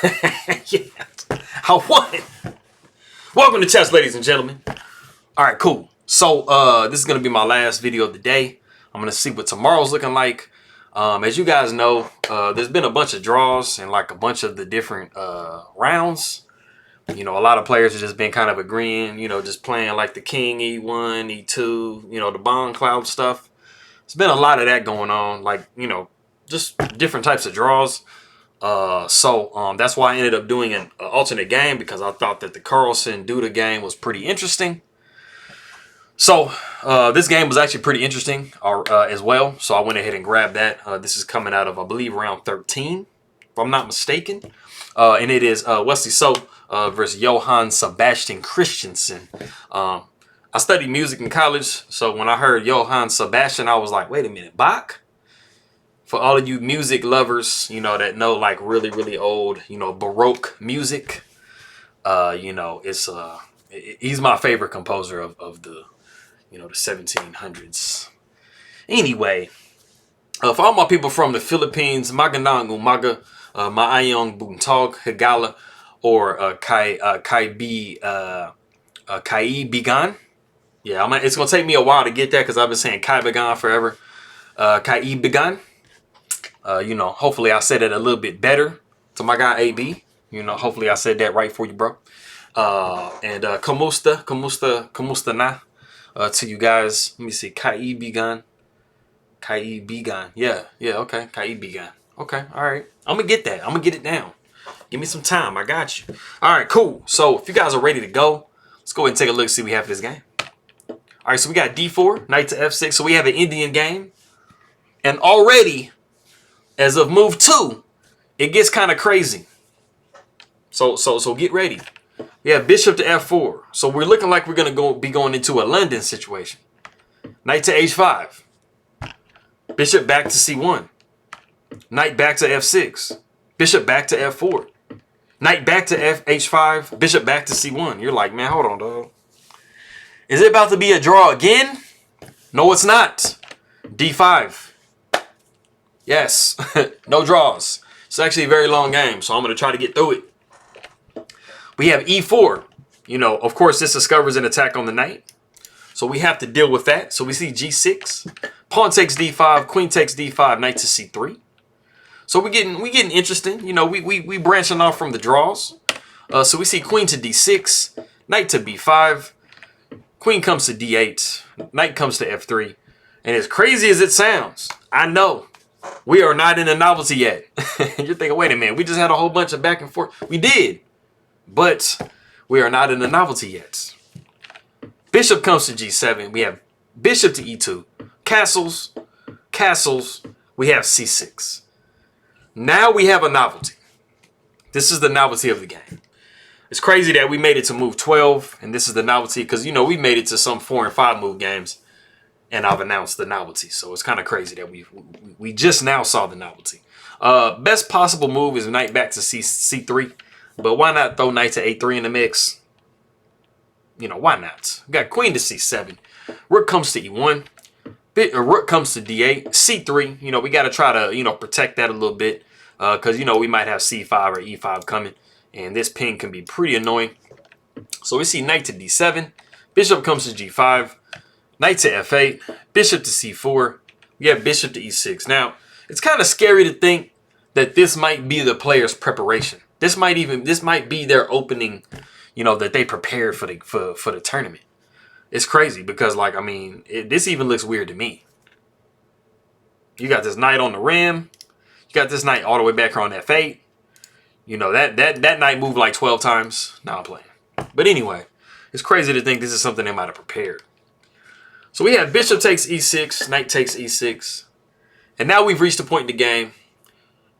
Yeah, I won. Welcome to chess, ladies and gentlemen. All right, cool. So this is gonna be my last video of the day. I'm gonna see what tomorrow's looking like. As you guys know, there's been a bunch of draws and like a bunch of the different rounds. You know, a lot of players have just been kind of agreeing, you know, just playing like the king, E1, E2, you know, the bond cloud stuff. There's been a lot of that going on, like, you know, just different types of draws. So that's why I ended up doing an alternate game, because I thought that the Carlsen Duda game was pretty interesting. So this game was actually pretty interesting as well. So I went ahead and grabbed that. This is coming out of, I believe, round 13, if I'm not mistaken. And it is Wesley versus Johan-Sebastian Christiansen. I studied music in college, so when I heard Johan-Sebastian, I was like, wait a minute, Bach? For all of you music lovers, you know, that know like really, really old, you know, Baroque music, you know, he's my favorite composer of the, you know, the 1700s. Anyway, for all my people from the Philippines, magandang umaga, maayong buntag, higala, or kaibigan. Yeah, it's gonna take me a while to get that because I've been saying kaibigan forever. Kaibigan. You know, hopefully I said it a little bit better to my guy AB. You know, hopefully I said that right for you, bro. And kumusta na to you guys. Let me see, Kaibigan. Yeah, okay, Kaibigan. Okay, all right. I'm gonna get that. I'm gonna get it down. Give me some time. I got you. All right, cool. So if you guys are ready to go, let's go ahead and take a look, see what we have for this game. All right, so we got D4, knight to F6. So we have an Indian game. And already, as of move 2, it gets kind of crazy. So get ready. We have bishop to F4. So we're looking like we're gonna be going into a London situation. Knight to H5. Bishop back to C1. Knight back to F6. Bishop back to F4. Knight back to H5. Bishop back to C1. You're like, man, hold on, dog. Is it about to be a draw again? No, it's not. D5. Yes, no draws. It's actually a very long game, so I'm going to try to get through it. We have E4. You know, of course, this discovers an attack on the knight. So we have to deal with that. So we see G6. Pawn takes D5. Queen takes D5. Knight to C3. So we getting interesting. You know, we branching off from the draws. So we see queen to D6. Knight to B5. Queen comes to D8. Knight comes to F3. And as crazy as it sounds, I know we are not in a novelty yet. You're thinking, wait a minute, we just had a whole bunch of back and forth. We did, but we are not in the novelty yet. Bishop comes to G7. We have bishop to E2. Castles, castles. We have C6. Now we have a novelty. This is the novelty of the game. It's crazy that we made it to move 12, and this is the novelty because, you know, we made it to some 4 and 5 move games, and I've announced the novelty. So it's kind of crazy that we just now saw the novelty. Best possible move is knight back to C3, but why not throw knight to A3 in the mix? You know, why not? We got queen to C7. Rook comes to E1. Rook comes to D8. C3, you know, we got to try to, you know, protect that a little bit because, you know, we might have C5 or E5 coming. And this ping can be pretty annoying. So we see knight to D7. Bishop comes to G5. Knight to F8. Bishop to C4. We have bishop to E6. Now, it's kind of scary to think that this might be the player's preparation. This might be their opening, you know, that they prepared for the tournament. It's crazy because, like, I mean, this even looks weird to me. You got this knight on the rim. You got this knight all the way back here on F8. You know, that knight moved like 12 times. Now I'm playing. But anyway, it's crazy to think this is something they might have prepared. So we have bishop takes E6, knight takes E6. And now we've reached a point in the game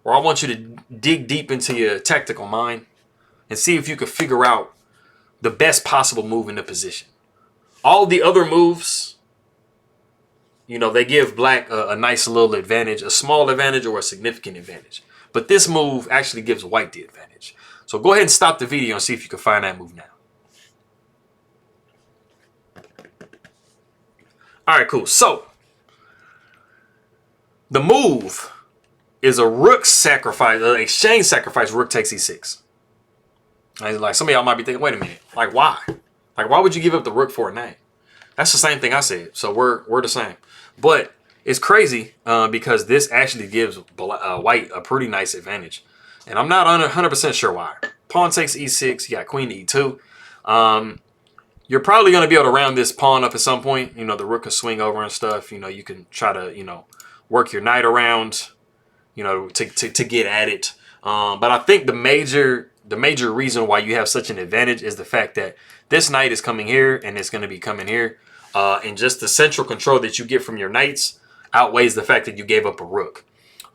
where I want you to dig deep into your tactical mind and see if you can figure out the best possible move in the position. All the other moves, you know, they give black a nice little advantage, a small advantage or a significant advantage. But this move actually gives white the advantage. So go ahead and stop the video and see if you can find that move now. All right, cool. So the move is a rook sacrifice, exchange sacrifice, rook takes e6. Like some of y'all might be thinking, wait a minute, like why? Like why would you give up the rook for a knight? That's the same thing I said, so we're the same. But it's crazy because this actually gives white a pretty nice advantage. And I'm not 100% sure why. Pawn takes e6, you got queen to e2. You're probably going to be able to round this pawn up at some point. You know, the rook can swing over and stuff. You know, you can try to, you know, work your knight around, you know, to get at it. But I think the major reason why you have such an advantage is the fact that this knight is coming here and it's going to be coming here. And just the central control that you get from your knights outweighs the fact that you gave up a rook.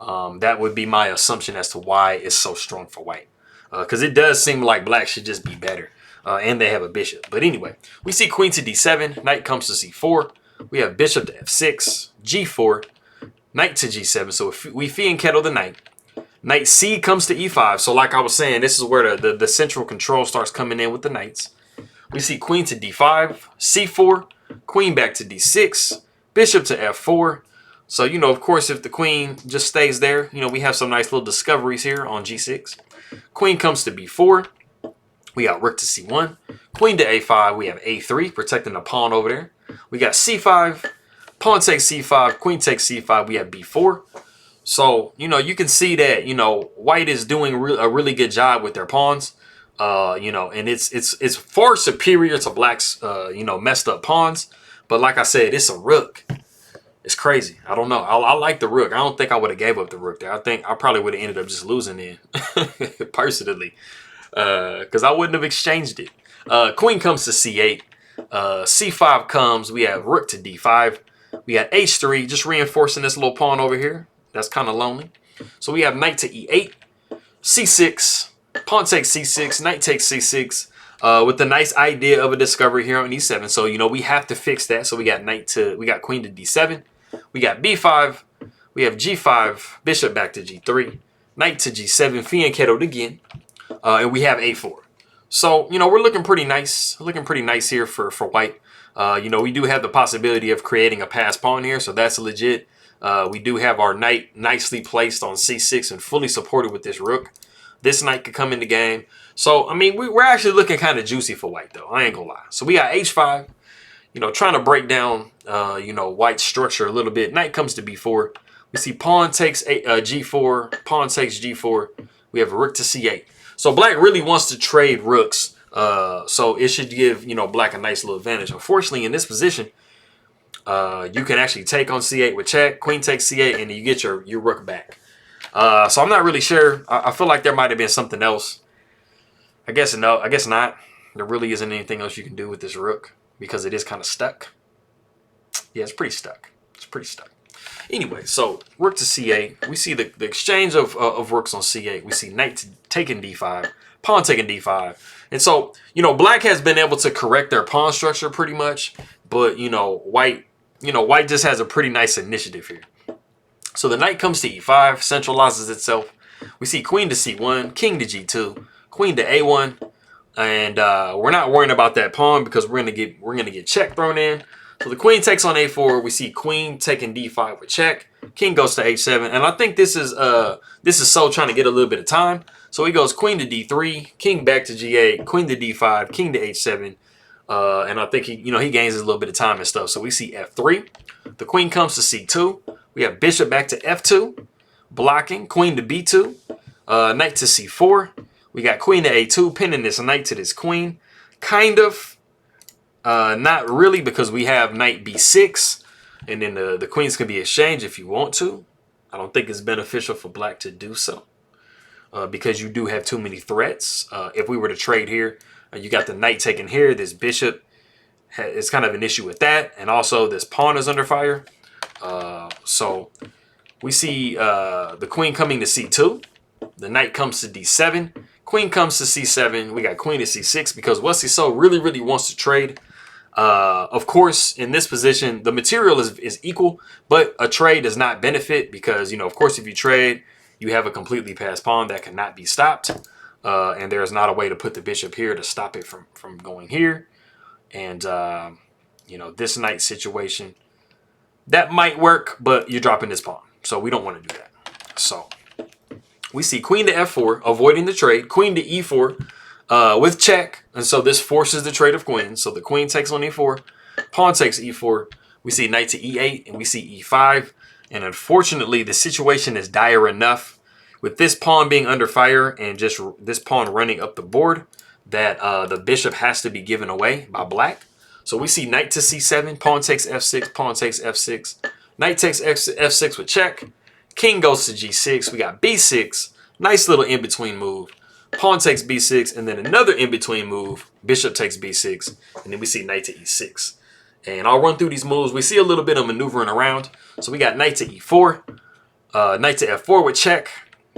That would be my assumption as to why it's so strong for white. Because it does seem like black should just be better. And they have a bishop. But anyway, we see queen to d7, knight comes to c4. We have bishop to f6, g4, knight to g7. So if we fee and kettle the knight. Knight c comes to e5. So like I was saying, this is where the central control starts coming in with the knights. We see queen to d5, c4, queen back to d6, bishop to f4. So, you know, of course, if the queen just stays there, you know, we have some nice little discoveries here on g6. Queen comes to b4. We got rook to c1, queen to a5. We have a3, protecting the pawn over there. We got c5, pawn takes c5, queen takes c5. We have b4. So, you know, you can see that, you know, white is doing a really good job with their pawns. You know, and it's far superior to black's, you know, messed up pawns. But like I said, it's a rook. It's crazy. I don't know. I like the rook. I don't think I would have gave up the rook there. I think I probably would have ended up just losing in personally. Because I wouldn't have exchanged it. Queen comes to c8. c5 comes. We have rook to d5. We got h3, just reinforcing this little pawn over here. That's kind of lonely. So we have knight to e8, c6, pawn takes c6, knight takes c6, with the nice idea of a discovery here on e7. So, you know, we have to fix that. So we got queen to d7. We got b5. We have g5, bishop back to g3, knight to g7, fee and kettled again. And we have a4. So, you know, we're looking pretty nice. Looking pretty nice here for white. You know, we do have the possibility of creating a pass pawn here. So that's legit. We do have our knight nicely placed on c6 and fully supported with this rook. This knight could come in the game. So, I mean, we're actually looking kind of juicy for white, though. I ain't gonna lie. So we got h5. You know, trying to break down, you know, white's structure a little bit. Knight comes to b4. We see pawn takes g4. Pawn takes g4. We have a rook to c8. So black really wants to trade rooks, so it should give, you know, black a nice little advantage. Unfortunately, in this position, you can actually take on c8 with check, queen takes c8, and you get your rook back. So I'm not really sure. I feel like there might have been something else. I guess no. I guess not. There really isn't anything else you can do with this rook because it is kind of stuck. Yeah, it's pretty stuck. It's pretty stuck. Anyway, so rook to c8. We see the exchange of rooks on c8. We see knight taking d5, pawn taking d5. And so, you know, black has been able to correct their pawn structure pretty much. But, you know, white just has a pretty nice initiative here. So the knight comes to e5, centralizes itself. We see queen to c1, king to g2, queen to a1. And we're not worrying about that pawn because we're gonna get check thrown in. So the queen takes on a4. We see queen taking d5 with check. King goes to h7, and I think this is so trying to get a little bit of time. So he goes queen to d3, king back to g8, queen to d5, king to h7, and I think he gains a little bit of time and stuff. So we see f3. The queen comes to c2. We have bishop back to f2, blocking. Queen to b2, knight to c4. We got queen to a2, pinning this knight to this queen. Kind of. Not really, because we have knight b6, and then the queens can be exchanged if you want to. I don't think it's beneficial for black to do so, because you do have too many threats. If we were to trade here, you got the knight taken here. This bishop is kind of an issue with that, and also this pawn is under fire. So we see the queen coming to c2. The knight comes to d7. Queen comes to c7. We got queen to c6 because Wesley so really wants to trade. Of course, in this position, the material is equal, but a trade does not benefit because, you know, of course, if you trade, you have a completely passed pawn that cannot be stopped. And there's not a way to put the bishop here to stop it from going here. And, you know, this knight situation, that might work, but you're dropping this pawn. So we don't want to do that. So we see queen to f4, avoiding the trade. Queen to e4 with check. And so this forces the trade of queens. So the queen takes on e4. Pawn takes e4. We see knight to e8 and we see e5. And unfortunately, the situation is dire enough with this pawn being under fire and just this pawn running up the board that the bishop has to be given away by black. So we see knight to c7, pawn takes f6, pawn takes f6. Knight takes f6 with check. King goes to g6. We got b6. Nice little in-between move. Pawn takes b6, and then another in-between move. Bishop takes b6, and then we see knight to e6. And I'll run through these moves. We see a little bit of maneuvering around. So we got knight to e4, knight to f4 with check.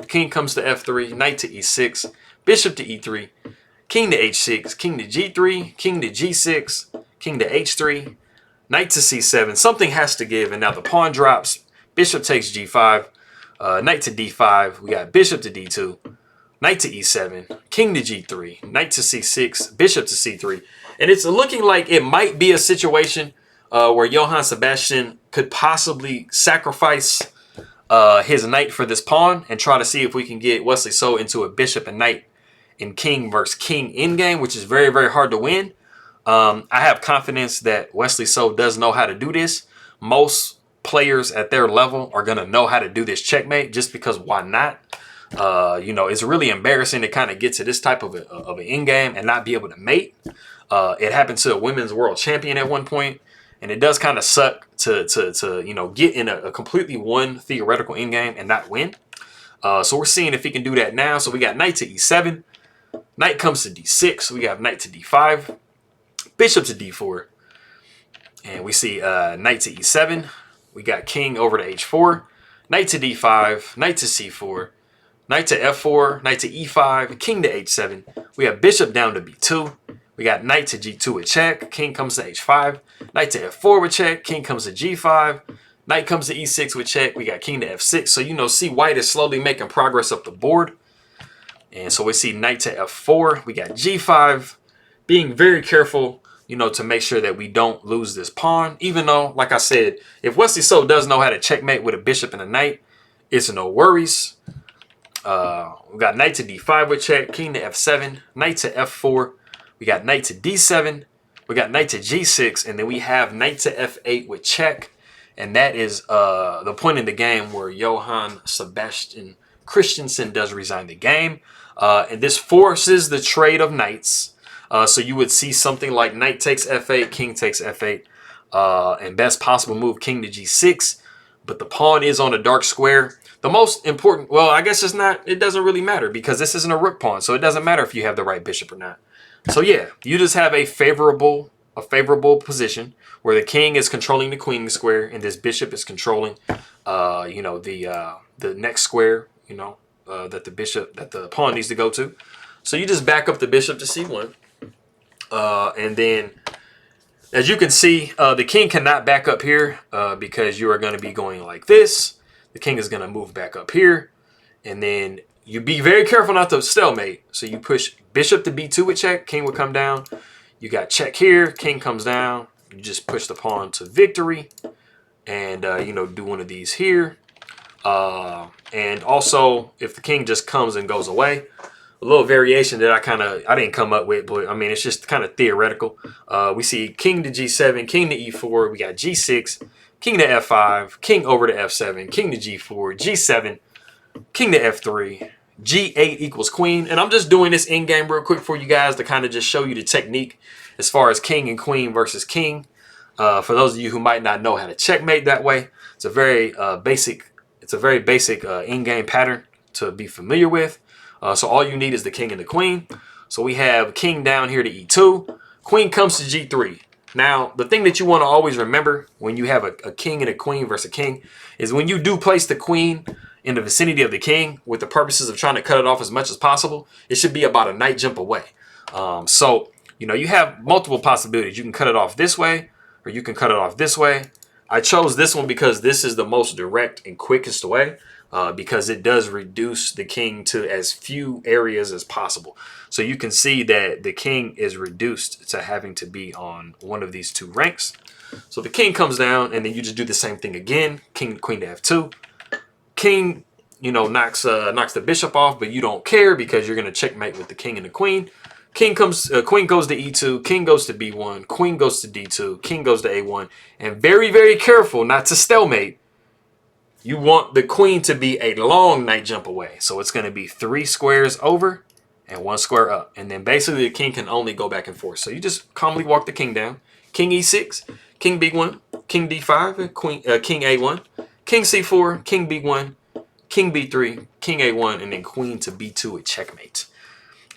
King comes to f3, knight to e6, bishop to e3, king to h6, king to g3, king to g6, king to h3, knight to c7. Something has to give, and now the pawn drops. Bishop takes g5, knight to d5. We got bishop to d2, knight to e7, king to g3, knight to c6, bishop to c3. And it's looking like it might be a situation where Johan-Sebastian could possibly sacrifice his knight for this pawn and try to see if we can get Wesley So into a bishop and knight in king versus king endgame, which is very, very hard to win. I have confidence that Wesley So does know how to do this. Most players at their level are going to know how to do this checkmate just because why not? You know, it's really embarrassing to kind of get to this type of an endgame and not be able to mate. It happened to a women's world champion at one point, and it does kind of suck to you know, get in a completely one theoretical endgame and not win. So we're seeing if he can do that now. So we got knight to e7, knight comes to d6, we have knight to d5, bishop to d4, and we see knight to e7. We got king over to h4, knight to d5, knight to c4, knight to f4, knight to e5, king to h7. We have bishop down to b2. We got knight to g2 with check, king comes to h5, knight to f4 with check, king comes to g5, knight comes to e6 with check. We got king to f6. So, you know, see white is slowly making progress up the board. And so we see knight to f4. We got g5, being very careful, you know, to make sure that we don't lose this pawn. Even though, like I said, if Wesley So does know how to checkmate with a bishop and a knight, it's no worries. We got knight to d5 with check, king to f7, knight to f4. We got knight to d7. We got knight to g6. And then we have knight to f8 with check. And that is the point in the game where Johan-Sebastian Christiansen does resign the game. And this forces the trade of knights. So you would see something like knight takes f8, king takes f8. And best possible move, king to g6. But the pawn is on a dark square. The most important, well, I guess it's not, it doesn't really matter because this isn't a rook pawn. So it doesn't matter if you have the right bishop or not. So yeah, you just have a favorable position where the king is controlling the queen square and this bishop is controlling, you know, the next square, you know, that the pawn needs to go to. So you just back up the bishop to c1, and then as you can see, the king cannot back up here because you are going to be going like this. The king is going to move back up here, and then you be very careful not to stalemate. So you push bishop to b2 with check, king would come down. You got check here, king comes down. You just push the pawn to victory, and you know, do one of these here. And also, if the king just comes and goes away, a little variation that I didn't come up with, but I mean, it's just kind of theoretical. We see king to g7, king to e4. We got g6, king to f5, king over to f7, king to g4, g7, king to f3, g8 equals queen. And I'm just doing this in game real quick for you guys to kind of just show you the technique as far as king and queen versus king. For those of you who might not know how to checkmate that way, it's a very basic in-game pattern to be familiar with. So all you need is the king and the queen. So we have king down here to e2. Queen comes to g3. Now, the thing that you want to always remember when you have a king and a queen versus a king is when you do place the queen in the vicinity of the king with the purposes of trying to cut it off as much as possible, it should be about a knight jump away. So, you know, you have multiple possibilities. You can cut it off this way, or you can cut it off this way. I chose this one because this is the most direct and quickest way, because it does reduce the king to as few areas as possible. So you can see that the king is reduced to having to be on one of these two ranks. So the king comes down, and then you just do the same thing again. King, queen to f2. King you know, knocks the bishop off, but you don't care because you're gonna checkmate with the king and the queen. Queen goes to E2, king goes to B1, queen goes to D2, king goes to A1, and very, very careful not to stalemate. You want the queen to be a long knight jump away. So it's going to be 3 squares over and 1 square up. And then basically the king can only go back and forth. So you just calmly walk the king down. King E6, king B1, king D5, king A1, king C4, king B1, king B3, king A1, and then queen to B2 with checkmate.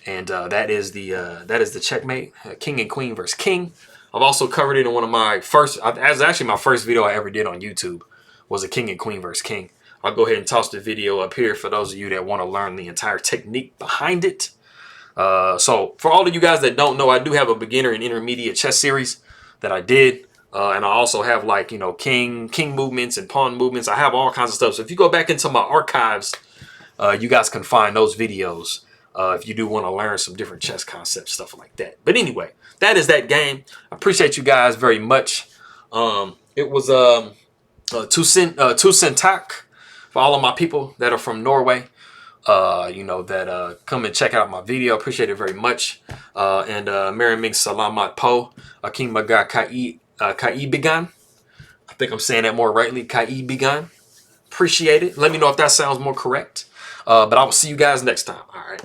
And that is the checkmate, king and queen versus king. I've also covered it in one of my first, as actually my first video I ever did on YouTube was a king and queen versus king. I'll go ahead and toss the video up here for those of you that want to learn the entire technique behind it. So for all of you guys that don't know, I do have a beginner and intermediate chess series that I did. And I also have, like, you know, king movements and pawn movements. I have all kinds of stuff. So if you go back into my archives, you guys can find those videos. If you do want to learn some different chess concepts, stuff like that. But anyway, that is that game. I appreciate you guys very much. It was tusen takk for all of my people that are from Norway. You know, that come and check out my video. Appreciate it very much. And Mariming Salamat Po Aking Maga Kaibigan. I think I'm saying that more rightly. Kaibigan. Appreciate it. Let me know if that sounds more correct. But I will see you guys next time. All right.